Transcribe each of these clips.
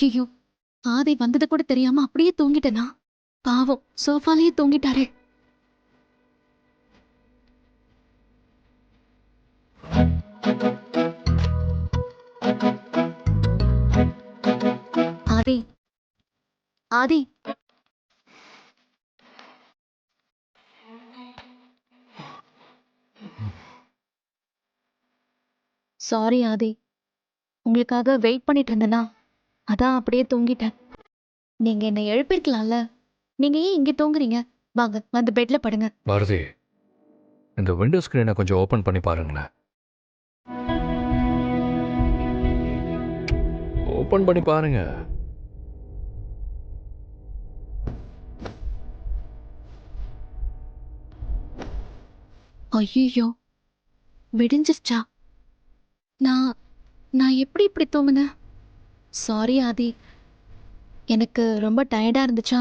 ஐயோ, ஆதி வந்தது கூட தெரியாம அப்படியே தூங்கிட்டேனா? பாவம், சோஃபாலேயே தூங்கிட்டாரே. ஆதி, ஆதி. சாரி ஆதி, உங்களுக்காக வெயிட் பண்ணிட்டு இருந்தேனா, அதான் அப்படியே தூங்கிட்டேன். நீங்க என்னை எழுப்பிருக்கலாம்ல. நீங்க ஏன் இங்க தூங்குறீங்க? வாங்க, வந்து பெட்ல படுங்க. பாரதி, இந்த விண்டோ ஸ்கிரீனை கொஞ்சம் ஓப்பன் பண்ணி பாருங்களேன். ஓப்பன் பண்ணி பாருங்க. ஐயோ, விடிஞ்சிருச்சா? நான் நான் எப்படி இப்படி தூங்குனேன்? சாரி ஆதி, எனக்கு ரொம்ப டயர்டா இருந்துச்சா,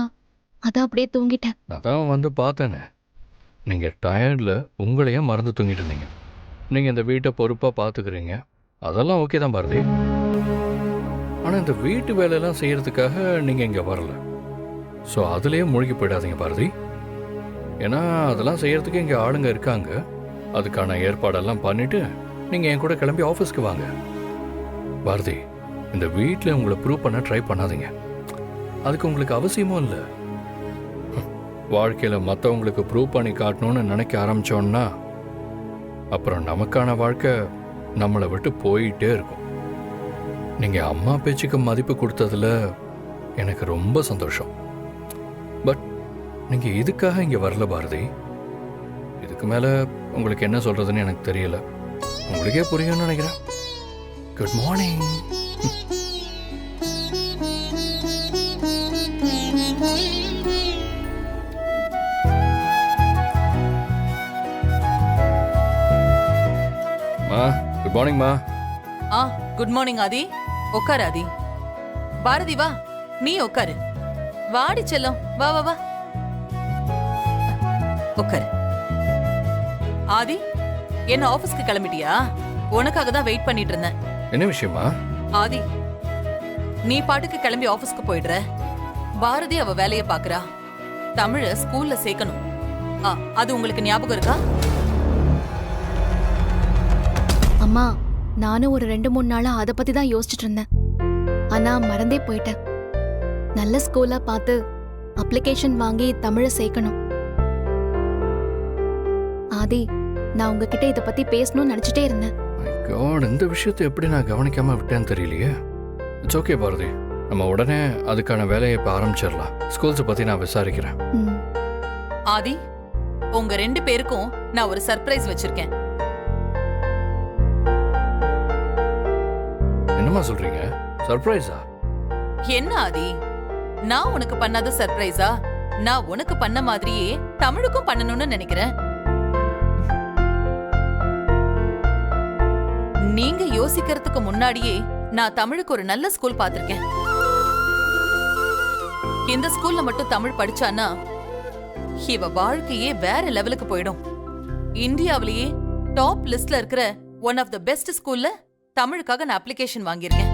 அதான் அப்படியே தூங்கிட்டேன். அதான் வந்து பார்த்தேனே, நீங்கள் டயர்டில் உங்களையே மறந்து தூங்கிட்டு இருந்தீங்க. நீங்கள் இந்த வீட்டை பொறுப்பாக பார்த்துக்கிறீங்க, அதெல்லாம் ஓகே தான் பாரதி. ஆனால் இந்த வீட்டு வேலையெல்லாம் செய்கிறதுக்காக நீங்கள் இங்கே வரல. ஸோ அதுலேயே மூழ்கி போயிடாதீங்க பாரதி. ஏன்னா அதெல்லாம் செய்கிறதுக்கு இங்கே ஆளுங்க இருக்காங்க. அதுக்கான ஏற்பாடெல்லாம் பண்ணிவிட்டு நீங்கள் என் கூட கிளம்பி ஆஃபீஸ்க்கு வாங்க. பாரதி, இந்த வீட்டில் உங்களை ப்ரூவ் பண்ண ட்ரை பண்ணாதீங்க. அதுக்கு உங்களுக்கு அவசியமும் இல்லை. வாழ்க்கையில் மற்றவங்களுக்கு ப்ரூவ் பண்ணி காட்டணும்னு நினைக்க ஆரம்பித்தோன்னா அப்புறம் நமக்கான வாழ்க்கை நம்மளை விட்டு போயிட்டே இருக்கும். நீங்கள் அம்மா பேச்சுக்கு மதிப்பு கொடுத்ததில் எனக்கு ரொம்ப சந்தோஷம். பட் நீங்கள் இதுக்காக இங்கே வரல பாரதி. இதுக்கு மேலே உங்களுக்கு என்ன சொல்கிறதுன்னு எனக்கு தெரியல. உங்களுக்கே புரியும்னு நினைக்கிறேன். Good morning. குட் மார்னிங்மா. Good morning Aadhi. உட்காரு ஆதி. பாரதி வா, நீ உட்காரு. வாடி செல்லம், வா வா வா உட்காரு. ஆதி, என்ன ஆபீஸ்க்கு கிளம்பிட்டியா? உனக்காக தான் வெயிட் பண்ணிட்டு இருந்தேன். என்ன விஷயமா? ஆதி, நீ பாட்டுக்கு கிளம்பி ஆபீஸ்க்கு போயிடுற. பாரதி அவ வேலைய பாக்குறா. தமிழ ஸ்கூல்ல சேர்க்கணும். அது உங்களுக்கு ஞாபகம் இருக்கா? அம்மா, நானும் ஒரு 2-3 நாளா அதை பத்தி தான் யோசிச்சுட்டு இருந்தேன். ஆனா மறந்தே போயிட்டேன். நல்ல ஸ்கூலா பார்த்து அப்ளிகேஷன் வாங்கி தமிழ சேர்க்கணும். ஆதி, நான் உங்ககிட்ட இதை பத்தி பேசணும்னு நினைச்சிட்டே இருந்தேன். காட், இந்த விஷயத்தை எப்படி நான் கவனிக்காம விட்டேன்னு தெரியலையே. இட்ஸ் ஓகே பாரதி, நம்ம உடனே அதுக்கான வேலையை இப்போ ஆரம்பிச்சிடலாம். ஸ்கூல்ஸை பற்றி நான் விசாரிக்கிறேன். ஆதி, உங்க 2 பேருக்கும் நான் ஒரு சர்ப்ரைஸ் வச்சிருக்கேன். என்னம்மா சொல்றீங்க? சர்ப்ரைஸா? என்ன ஆதி, நான் உனக்கு பண்ணாத சர்ப்ரைஸா? நான் உனக்கு பண்ண மாதிரியே தமிழுக்கும் பண்ணணும்னு நினைக்கிறேன். நீங்க யோசிக்கிறதுக்கு முன்னாடியே நான் தமிழுக்கு ஒரு நல்ல ஸ்கூல் பார்த்திருக்கேன். இந்த ஸ்கூல்ல மட்டும் தமிழ் படிச்சானா இவ வாழ்க்கையே வேற லெவலுக்கு போயிடும். இந்தியாவிலேயே டாப் லிஸ்ட்ல இருக்கிற ஒன் ஆஃப் த பெஸ்ட் ஸ்கூல்ல தமிழுக்காக நான் அப்ளிகேஷன் வாங்கியிருக்கேன்.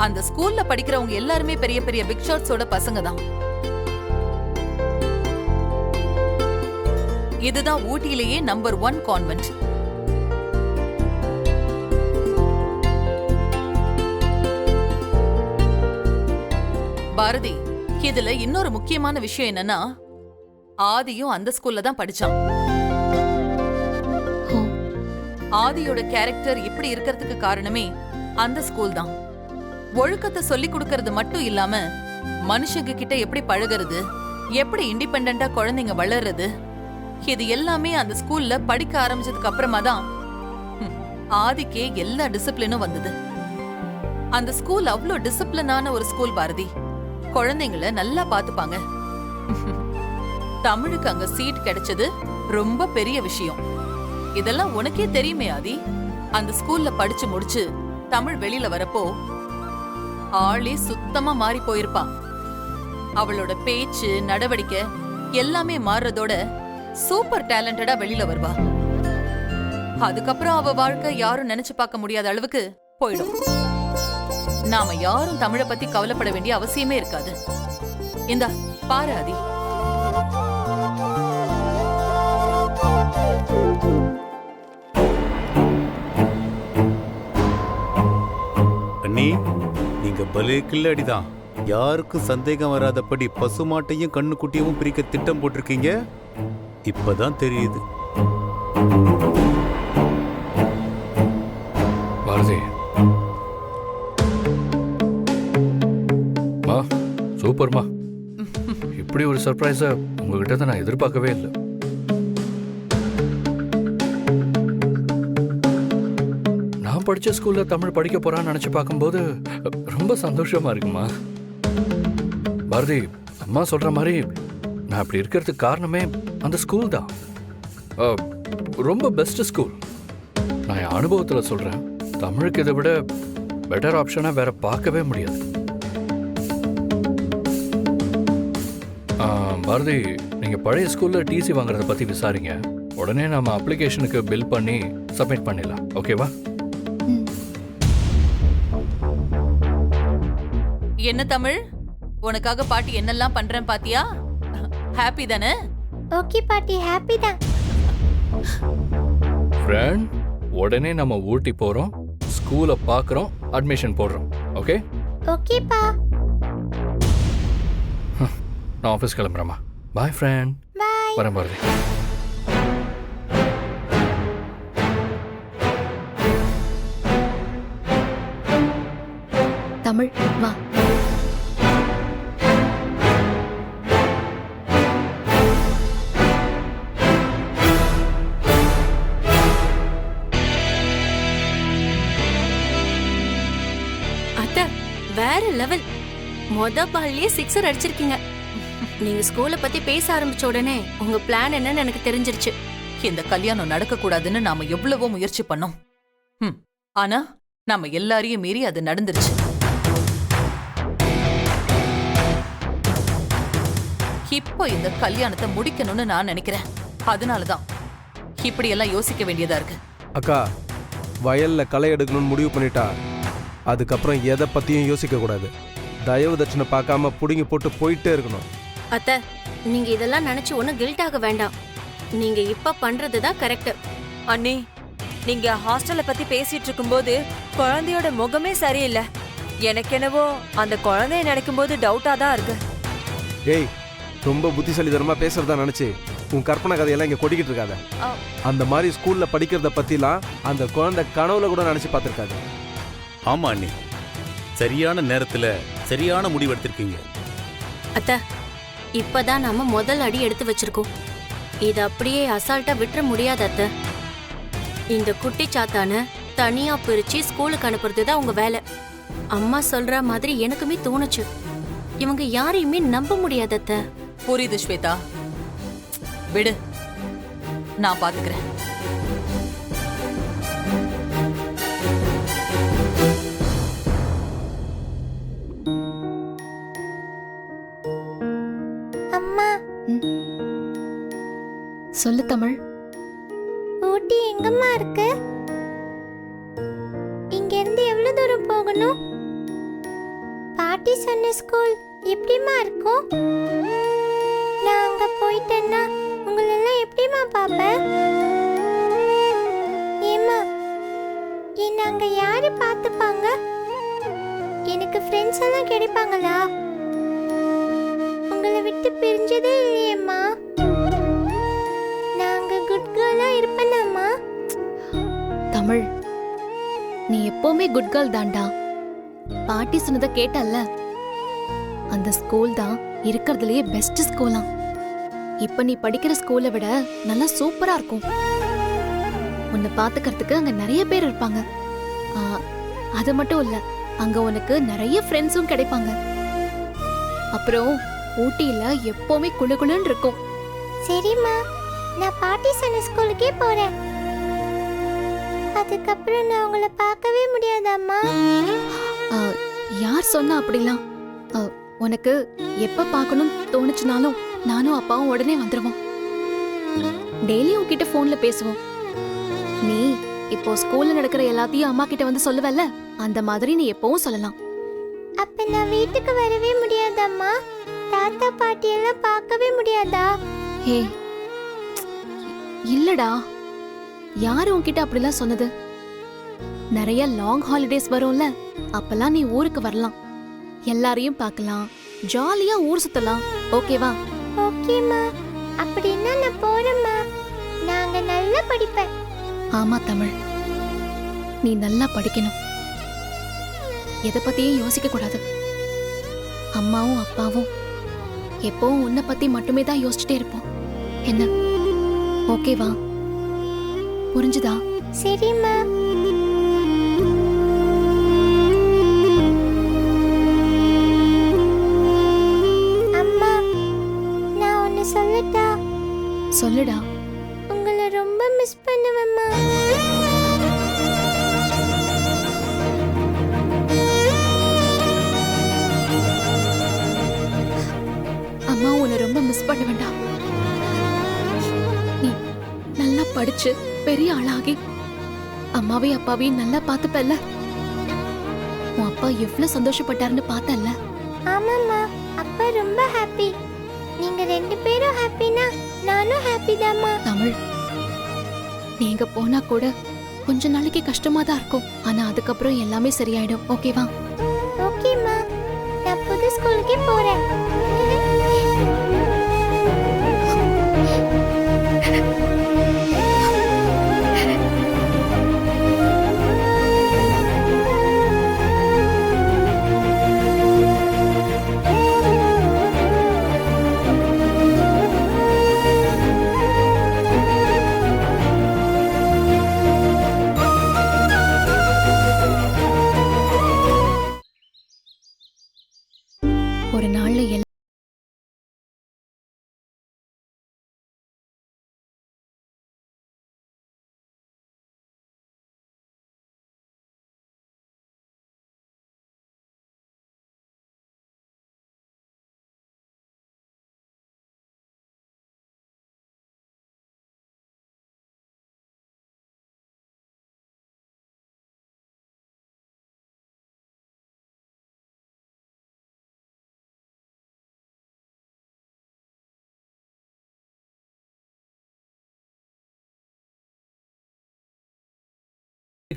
அந்த ஸ்கூல்ல படிக்கிறவங்க எல்லாருமே பெரிய பெரிய பிக் ஷாட்ஸோட பசங்க தான். இதுதான் ஊட்டியிலேயே நம்பர் 1 கான்வென்ட். பாரதி, இதுல இன்னொரு முக்கியமான விஷயம் என்னன்னா, ஆதியும் அந்த ஸ்கூல்ல தான் படிச்சான். ஆதியோட கேரக்டர் இப்படி இருக்கிறதுக்கு காரணமே அந்த ஸ்கூல் தான். ஒழுக்கத்தை சொல்லி கொடுக்கறது மட்டும் இல்லாம மனுஷங்க கிட்ட எப்படி பழகிறது, எப்படி இண்டிபெண்டா குழந்தைங்க வளர்றது, இது எல்லாமே அந்த ஸ்கூல்ல படிக்க ஆரம்பிச்சதுக்கு அப்புறமா தான் ஆதிக்கே எல்லா டிசிப்ளினும் வந்தது. அந்த ஸ்கூல் அவ்வளோ டிசிப்ளினான ஒரு ஸ்கூல் பாரதி. குழந்தைங்கள நல்லா பாத்துப்பாங்க. தமிழுக்கு அங்க சீட் கிடைச்சது ரொம்ப பெரிய விஷயம். இதெல்லாம் உனக்கே தெரியுமே ஆதி. அந்த ஸ்கூல்ல படிச்சு முடிச்சு தமிழ் வெளியில வரப்போ ஆளே சுத்தமா மாறி போயிருப்பா. அவளோட பேச்சு நடவடிக்கை எல்லாமே மாறுறதோட சூப்பர் டேலண்டடா வெளியில வருவா. அதுக்கப்புறம் அவ வாழ்க்கை யாரும் நினைச்சு பார்க்க முடியாத அளவுக்கு போயிடும். நாம யாரும் தமிழை பத்தி கவலைப்பட வேண்டிய அவசியமே இருக்காது. இந்தா பாரு ஆதி. அண்ணி, நீங்க பலே கில்லடிதான். யாருக்கும் சந்தேகம் வராதபடி பசுமாட்டையும் கண்ணுக்குட்டியும் பிரிக்க திட்டம் போட்டிருக்கீங்க. இப்பதான் தெரியுது. பாரதி, மா சூப்பர்மா. இப்படி ஒரு சர்ப்ரைஸை உங்ககிட்ட தான் நான் எதிர்பார்க்கவே இல்லை. நான் படிச்ச ஸ்கூல்ல தமிழ் படிக்க போறான்னு நினைச்சு பார்க்கும்போது ரொம்ப சந்தோஷமா இருக்குமா. பாரதி, அம்மா சொல்ற மாதிரி நான் அப்படி இருக்கிறதுக்கு காரணமே அந்த ஸ்கூல் தான். ரொம்ப பெஸ்ட் ஸ்கூல். நான் என் அனுபவத்தில் சொல்றேன், தமிழுக்கு இதை விட பெட்டர் ஆப்ஷனா வேற பார்க்கவே முடியாது. பாரதி, நீங்க பழைய ஸ்கூல்ல டிசி வாங்குறத பத்தி விசாரிங்க. உடனே நாம அப்ளிகேஷனுக்கு பில் பண்ணி சப்மிட் பண்ணிடலாம். ஓகேவா? என்ன தமிழ், உனக்காக பாட்டி என்னெல்லாம் பண்றேன் பாத்தியா? ஹாப்பி தானே? ஓகே பாட்டி, ஹாப்பி தான். ஃப்ரெண்ட், உடனே நம்ம ஊட்டி போறோம், ஸ்கூலை பார்க்குறோம், அட்மிஷன் போடுறோம். ஓகே? ஓகேப்பா. நான் ஆஃபீஸ் கிளம்புறேம்மா. பாய் ஃப்ரெண்ட். பாய். வரேன் பாரதி. தமிழ் வா. அத்தை, வேற லெவல். மொத பால்லயே சிக்ஸர் அடிச்சிருக்கீங்க. நீங்க ஸ்கூலை பத்தி பேச ஆரம்பிச்ச உடனே உங்க பிளான் என்னன்னு எனக்கு தெரிஞ்சிருச்சு. இந்த கல்யாணம் நடக்க கூடாதுன்னு நாம எவ்வளவோ முயற்சி பண்ணோம். ஆனா நாம எல்லாரையும் மீறி அது நடந்துருச்சு. இப்போ இந்த கல்யாணத்தை முடிக்கணும்னு நான் நினைக்கிறேன். அதனாலதான் இப்படி எல்லாம் யோசிக்க வேண்டியதா இருக்கு. அக்கா, வயல்ல களை எடுக்கணும்னு முடிவு பண்ணிட்டா அதுக்கப்புறம் எதை பத்தியும் யோசிக்க கூடாது. தயவு தட்சணை பார்க்காம புடுங்கி போட்டு போயிட்டே இருக்கணும். அத்தை, நீங்க இதெல்லாம் நினைச்சு ஒன்னும் கில்ட் ஆக வேண்டாம். நீங்க இப்ப பண்றதுதான் கரெக்ட். அண்ணி, நீங்க ஹாஸ்டலை பத்தி பேசிட்டு இருக்கும்போது குழந்தையோட முகமே சரியில்லை. எனக்கு என்னவோ அந்த குழந்தைய நினைக்கும் போது டவுட்டா தான் இருக்கு. ஏய், ரொம்ப புத்திசாலித்தனமா பேசுறதா நினைச்சு உன் கற்பனை கதையெல்லாம் இங்க கொட்டிக்கிட்டு இருக்காத. அந்த மாதிரி ஸ்கூல்ல படிக்கிறத பத்திலாம் அந்த குழந்தை கனவுல கூட நினைச்சு பார்த்திருக்காது. ஆமா அண்ணி, சரியான நேரத்துல சரியான முடிவு எடுத்திருக்கீங்க. அத்தை, இப்பதான் நாம முதல் அடி எடுத்து வச்சிருக்கோம். இது அப்படியே அசால்ட்டா விட்டுற முடியாது அத்தை. இந்த குட்டி சாத்தான தனியா பிரிச்சு ஸ்கூலுக்கு அனுப்புறது தான் உங்க வேலை. அம்மா சொல்ற மாதிரி எனக்குமே தோணுச்சு. இவங்க யாரையுமே நம்ப முடியாது அத்தை. புரியுது ஸ்வேதா, விடு, நான் பாத்துக்கிறேன். அம்மா, சொல்லு தமிழ். ஊட்டி எங்கம்மா இருக்கு? இங்க இருந்து எவ்வளவு தூரம் போகணும்? பாட்டி சொன்ன ஸ்கூல் எப்படிமா இருக்கும்? நான் அங்க போயிட்டேன்னா உங்களெல்லாம் எப்படிமா பாப்பேன்? ஏம்மா, என்ன அங்க யாரு பார்த்துப்பாங்க? எனக்கு ஃப்ரெண்ட்ஸ் எல்லாம் கிடைப்பாங்களா? உங்களை விட்டு பிரிஞ்சதே இல்லையேம்மா. நாங்க குட் கேர்லா இருப்பேனாம்மா? தமிழ், நீ எப்பவுமே குட் கேர்ள் தான்டா. பாட்டி சொன்னதை கேட்டல்ல, அந்த ஸ்கூல் தான் இருக்கிறதுலயே பெஸ்ட் ஸ்கூலாம். இப்ப நீ படிக்கிற ஸ்கூலை விட நல்லா சூப்பரா இருக்கும். உன்னை பாத்துக்கிறதுக்கு அங்க நிறைய பேர் இருப்பாங்க. அது மட்டும் இல்ல, அங்க உனக்கு நிறைய ஃப்ரெண்ட்ஸும் கிடைப்பாங்க. அப்புறம் ஊட்டியில எப்பவுமே குளுகுளுன்னு இருக்கும். சரிம்மா, நான் பாட்டி சொன்ன ஸ்கூலுக்கே போறேன். அதுக்கப்புறம் நான் உங்களை பார்க்கவே முடியாதாம்மா? யார் சொன்னா அப்படிலாம்? உனக்கு எப்ப பார்க்கணும் தோணுச்சுனாலும் நானும் அப்பாவும் உடனே வந்துருவோம். டெய்லி உன்கிட்ட போன்ல பேசுவோம். நீ இப்போ ஸ்கூல்ல நடக்கிற எல்லாத்தையும் அம்மா கிட்ட வந்து சொல்லுவல்ல, அந்த மாதிரி நீ எப்பவும் சொல்லலாம். அப்ப நான் வீட்டுக்கு வரவே முடியாதாம்மா? தாத்தா பாட்டி எல்லாம் பார்க்கவே முடியாதா? ஹே, இல்லடா, யாரு உன்கிட்ட அப்படிலாம் சொன்னது? நிறைய லாங் ஹாலிடேஸ் வரும்ல, அப்பெல்லாம் நீ ஊருக்கு வரலாம். எல்லாரையும் பார்க்கலாம், ஜாலியா ஊர் சுத்தலாம். ஓகேவா? ஓகேம்மா, அப்படின்னா நான் போறேம்மா. நாங்க நல்லா படிப்பேன். ஆமா தமிழ், நீ நல்லா படிக்கணும். எதை பத்தியும் யோசிக்க கூடாது. அம்மாவும் அப்பாவும் எப்பவும் உன்னை பத்தி மட்டுமே தான் யோசிச்சுட்டே இருப்போம். என்ன, ஓகேவா? புரிஞ்சுதா? சரிம்மா. அம்மா, நான் ஒன்னு சொல்லட்டா? சொல்லுடா. உங்களை ரொம்ப மிஸ் பண்ணுவேம்மா. அம்மா உன்னை ரொம்ப மிஸ் பண்ண வேண்டாம். நீ நல்லா படிச்சு பெரிய ஆளாகி அம்மாவையும் அப்பாவையும் நல்லா பார்த்துப்பல்ல. உன் அப்பா எவ்வளவு சந்தோஷப்பட்டாருன்னு பார்த்தல்ல? ஆமாம்மா, அப்பா ரொம்ப ஹாப்பி. நீங்க ரெண்டு பேரும் ஹாப்பினா நானும் ஹாப்பி தாம்மா. தமிழ், நீங்க போனா கூட கொஞ்ச நாளைக்கு கஷ்டமா தான் இருக்கும். ஆனா அதுக்கப்புறம் எல்லாமே சரியாயிடும். ஓகேவா? ஓகேம்மா, நான் புது ஸ்கூலுக்கே போறேன். ஒரு நாள்ல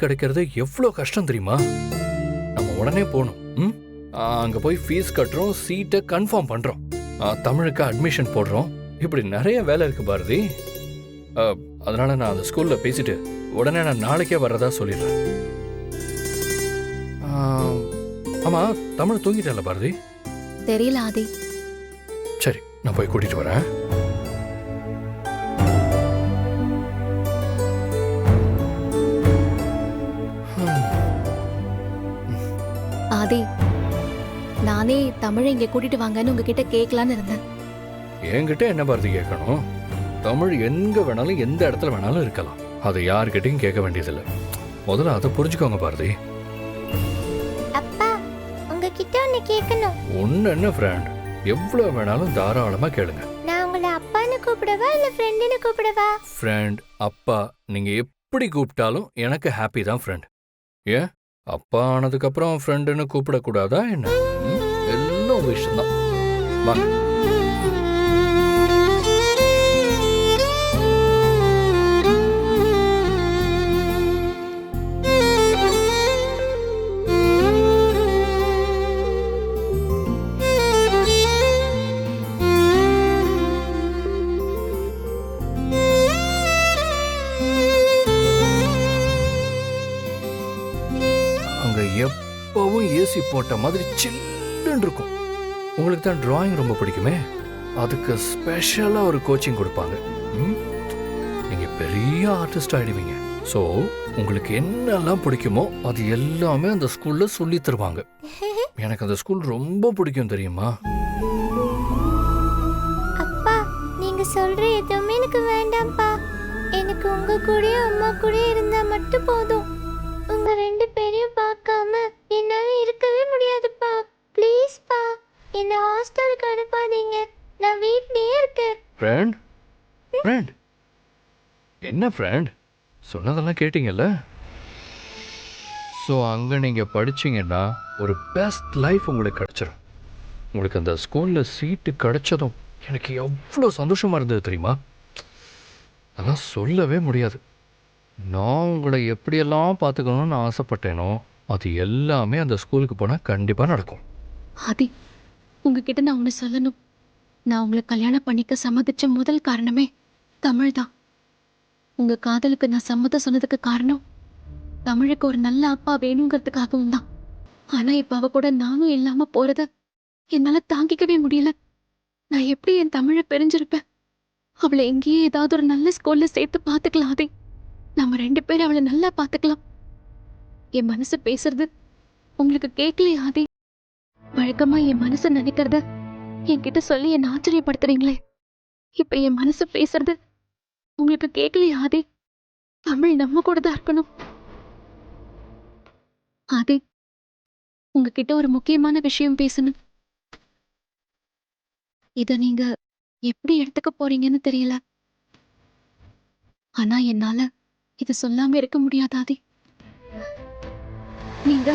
கிடைக்கிறது எவ்வளோ கஷ்டம் தெரியுமா? நம்ம உடனே போகணும். அங்கே போய் ஃபீஸ் கட்டுறோம், சீட்டை கன்ஃபார்ம் பண்ணுறோம், தமிழுக்கு அட்மிஷன் போடுறோம். இப்படி நிறைய வேலை இருக்கு பாரதி. அதனால நான் அந்த ஸ்கூலில் பேசிட்டு உடனே நான் நாளைக்கே வர்றதா சொல்லிடுறேன். ஆமாம், தமிழ் தூங்கிட்டல பாரதி? தெரியல ஆதி. சரி, நான் போய் கூட்டிட்டு வரேன். ஆதி, நானே தமிழை இங்க கூட்டிட்டு வாங்கன்னு உங்ககிட்ட கேட்கலான்னு இருந்தேன். என்கிட்ட என்ன பாரதி கேட்கணும்? தமிழ் எங்க வேணாலும் எந்த இடத்துல வேணாலும் இருக்கலாம். அதை யார்கிட்டையும் கேட்க வேண்டியதில்லை. முதல்ல அதை புரிஞ்சுக்கோங்க பாரதி. அப்பா, உங்ககிட்ட ஒன்னு கேட்கணும். ஒன்னு என்ன ஃப்ரெண்ட், எவ்வளவு வேணாலும் தாராளமா கேளுங்க. நான் உங்களை அப்பான்னு கூப்பிடவா இல்ல ஃப்ரெண்டுன்னு கூப்பிடவா? ஃப்ரெண்ட், அப்பா, நீங்க எப்படி கூப்பிட்டாலும் எனக்கு ஹாப்பி தான் ஃப்ரெண்ட். ஏன் அப்பா ஆனதுக்கு அப்புறம் ஃப்ரெண்டுன்னு கூப்பிடக்கூடாதா என்ன? எல்லாம் விஷயம் தான். வாங்க. எப்பவும் ஏசி போட்ட மாதிரி சில்லுன்னு இருக்கும். உங்களுக்கு தான் டிராயிங் ரொம்ப பிடிக்குமே, அதுக்கு ஸ்பெஷலாக ஒரு கோச்சிங் கொடுப்பாங்க. நீங்கள் பெரிய ஆர்டிஸ்ட் ஆகிடுவீங்க. ஸோ உங்களுக்கு என்னெல்லாம் பிடிக்குமோ அது எல்லாமே அந்த ஸ்கூலில் சொல்லி தருவாங்க. எனக்கு அந்த ஸ்கூல் ரொம்ப பிடிக்கும் தெரியுமா? அப்பா நீங்க சொல்ற எதுவுமே எனக்கு வேண்டாம்ப்பா. எனக்கு உங்க கூடயும் அம்மா கூட இருந்தா மட்டும் போதும். உங்க ரெண்டு பேரையும் பார்க்காம என்னால இருக்கவே முடியாதுப்பா. ப்ளீஸ்ப்பா என்ன ஹாஸ்டலுக்கு அனுப்பாதீங்க. நான் வீட்லயே இருக்கேன். ஃப்ரெண்ட் ஃப்ரெண்ட் என்ன ஃப்ரெண்ட் சொன்னதெல்லாம் கேட்டிங்கல்ல? ஸோ அங்கே நீங்கள் படிச்சீங்கன்னா ஒரு பெஸ்ட் லைஃப் உங்களுக்கு கிடச்சிரும். உங்களுக்கு அந்த ஸ்கூலில் சீட்டு கிடைச்சதும் எனக்கு எவ்வளோ சந்தோஷமாக இருந்தது தெரியுமா? அதெல்லாம் சொல்லவே முடியாது. நான் உங்களை எப்படியெல்லாம் பார்த்துக்கணும்னு ஆசைப்பட்டேனோ அது எல்லாமே அந்த ஸ்கூலுக்கு போனால் கண்டிப்பாக நடக்கும். ஆதி, உங்ககிட்ட நான் ஒன்று சொல்லணும். நான் உங்களை கல்யாணம் பண்ணிக்க சம்மதிச்ச முதல் காரணமே தமிழ் தான். உங்க காதலுக்கு நான் சம்மதம் சொன்னதுக்கு காரணம் தமிழுக்கு ஒரு நல்ல அப்பா வேணுங்கிறதுக்காகவும் தான். ஆனா இப்ப அவ கூட நானும் இல்லாம போறத என்னால தாங்கிக்கவே முடியல. நான் எப்படி என் தமிழை பிரிஞ்சிருப்பேன்? அவளை எங்கேயே ஏதாவது ஒரு நல்ல ஸ்கூல்ல சேர்த்து பார்த்துக்கலாம் ஆதி. நம்ம ரெண்டு பேரும் அவளை நல்லா பார்த்துக்கலாம். என் மனசு பேசுறது உங்களுக்கு கேட்கலையா ஆதி? வழக்கமா என் மனசு நினைக்கிறத என்கிட்ட சொல்லி என்ன ஆச்சரியப்படுத்துறீங்களே. இப்ப என் மனசு பேசுறது உங்களுக்கு கேட்கலையா ஆதி? தமிழ் நம்ம கூட தான் இருக்கணும். ஆதி, உங்ககிட்ட ஒரு முக்கியமான விஷயம் பேசணும். இத நீங்க எப்படி எடுத்துக்க போறீங்கன்னு தெரியல. ஆனா என்னால இது சொல்லாம இருக்க முடியாது ஆதி. நீங்க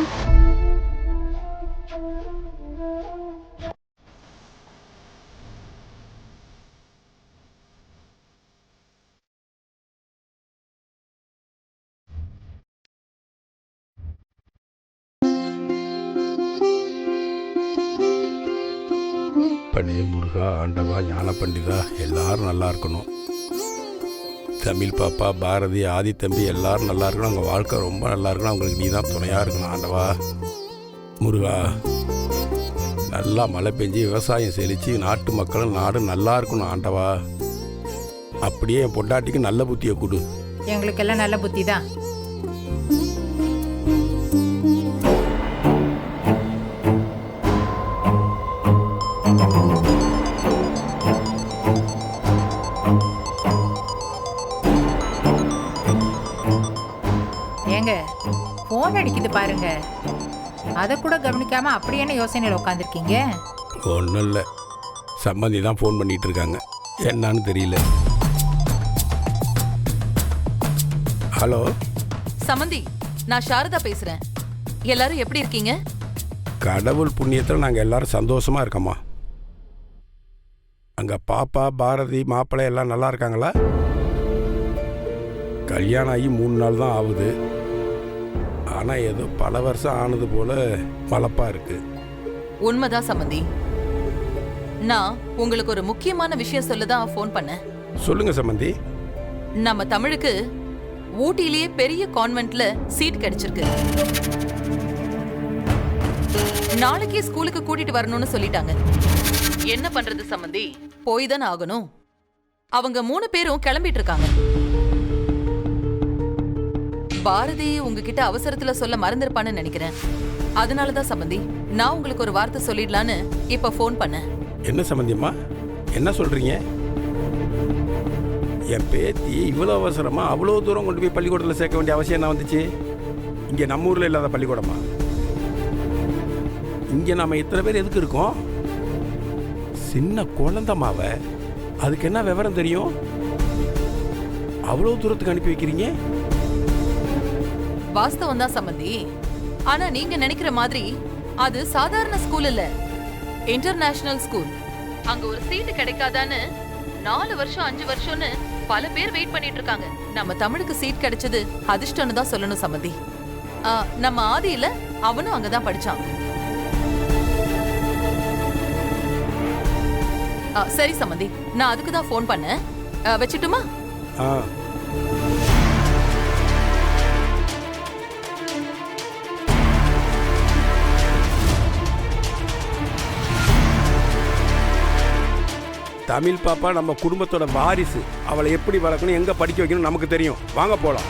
பனே முருகா, ஆண்டவா, ஞான பண்டிதா எல்லாரும் நல்லா இருக்கணும். தமிழ் பாப்பா, பாரதி, ஆதி தம்பி எல்லாரும் நல்லா இருக்கணும். அவங்க வாழ்க்கை ரொம்ப நல்லா இருக்கணும். அவங்களுக்கு நீ தான் துணையாக இருக்கணும் ஆண்டவா. முருகா, நல்லா மழை பெஞ்சு விவசாயம் செழித்து நாட்டு மக்களும் நாடும் நல்லா இருக்கணும் ஆண்டவா. அப்படியே என் பொண்டாட்டிக்கு நல்ல புத்தியை கொடு. எங்களுக்கெல்லாம் நல்ல புத்தி தான். ஏங்க போன் அடிக்குது பாருங்க. அதை கூட கவனிக்காம அப்படி என்ன யோசனையில் உட்காந்துருக்கீங்க? ஒன்றும் இல்லை, சம்மந்தி தான் ஃபோன் பண்ணிகிட்டு இருக்காங்க. என்னன்னு தெரியல. ஹலோ சமந்தி, நான் சாரதா பேசுறேன். எல்லாரும் எப்படி இருக்கீங்க? கடவுள் புண்ணியத்தில் நாங்கள் எல்லாரும் சந்தோஷமாக இருக்கோம்மா. அங்கே பாப்பா, பாரதி, மாப்பிள்ளை எல்லாம் நல்லா இருக்காங்களா? கல்யாணம் ஆகி 3 நாள் தான் ஆகுது. ஆனால் ஏதோ பல வருஷம் ஆனது போல வளப்பா இருக்கு. உண்மைதான் சமந்தி. நான் உங்களுக்கு ஒரு முக்கியமான விஷயம் சொல்லதான் ஃபோன் பண்ணேன். சொல்லுங்க சம்பந்தி. நம்ம தமிழுக்கு ஊட்டியிலேயே பெரிய கான்வென்ட்ல சீட் கிடைச்சிருக்கு. நாளைக்கே ஸ்கூலுக்கு கூட்டிட்டு வரணும்னு சொல்லிட்டாங்க. என்ன பண்றது சம்பந்தி? போய் தானே ஆகணும். அவங்க 3 பேரும் கிளம்பிட்டு இருக்காங்க. பாரதி உங்ககிட்ட அவசரத்துல சொல்ல மறந்துருப்பான்னு நினைக்கிறேன். அதனாலதான் சம்பந்தி நான் உங்களுக்கு ஒரு வார்த்தை சொல்லிடலான்னு இப்ப ஃபோன் பண்ணேன். என்ன சம்பந்தியம்மா, என்ன சொல்றீங்க? என் பேத்தி இவ்வளோ அவசரமா அவ்வளோ தூரம் கொண்டு போய் பள்ளிக்கூடத்தில் சேர்க்க வேண்டிய அவசியம் என்ன வந்துச்சு? இங்கே நம்ம ஊரில் இல்லாத பள்ளிக்கூடமா? இங்கே நம்ம இத்தனை பேர் எதுக்கு இருக்கோம்? சின்ன குழந்தமாவ, அதுக்கு என்ன விவரம் தெரியும்? அவ்வளோ தூரத்துக்கு அனுப்பி வைக்கிறீங்க? வாஸ்தவம் தான் சம்பந்தி. ஆனா நீங்க நினைக்கிற மாதிரி அது சாதாரண ஸ்கூல் இல்ல, இன்டர்நேஷனல் ஸ்கூல். அங்க ஒரு சீட்டு கிடைக்காதான்னு 4 வருஷம் 5 வருஷம்னு பல பேர் வெயிட் பண்ணிட்டு இருக்காங்க. நம்ம தமிழுக்கு சீட் கிடைச்சது அதிர்ஷ்டம்னு தான் சொல்லணும் சம்பந்தி. நம்ம ஆதியில அவனும் அங்கதான் படிச்சான். சரி சம்பந்தி, நான் அதுக்கு தான் ஃபோன் பண்ணேன். வச்சுட்டுமா? தமிழ் பாப்பா நம்ம குடும்பத்தோட வாரிசு. அவளை எப்படி வளர்க்கணும், எங்கே படிக்க வைக்கணும் நமக்கு தெரியும். வாங்க போகலாம்.